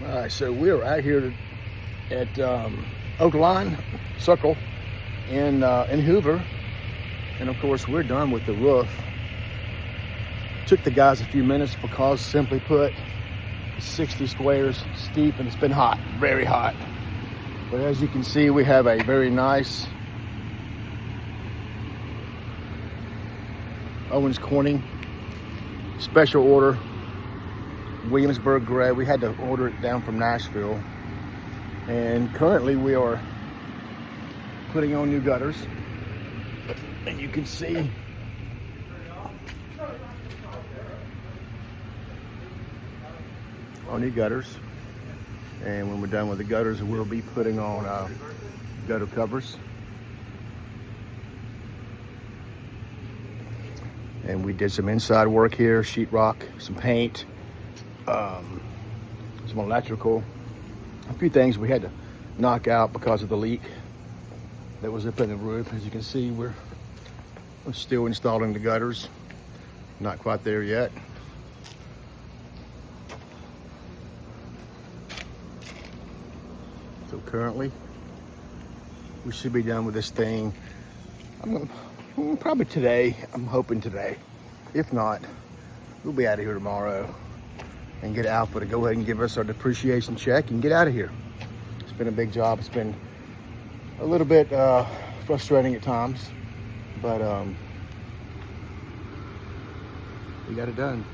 All right, so we're out here at Oak Line Circle in Hoover, and of course we're done with the roof. Took the guys a few minutes because, simply put, 60 squares steep and it's been hot, very hot. But as you can see, we have a very nice Owens Corning special order Williamsburg gray. We had to order it down from Nashville, and currently we are putting on new gutters, and you can see our new gutters. And when we're done with the gutters, we'll be putting on gutter covers. And we did some inside work here, sheetrock, some paint, some electrical, a few things we had to knock out because of the leak that was up in the roof. As you can see, we're still installing the gutters. Not quite there yet. So currently, we should be done with this thing. Probably today. I'm hoping today. If not, we'll be out of here tomorrow and get Alpha to go ahead and give us our depreciation check and get out of here. It's been a big job. It's been a little bit frustrating at times, but we got it done.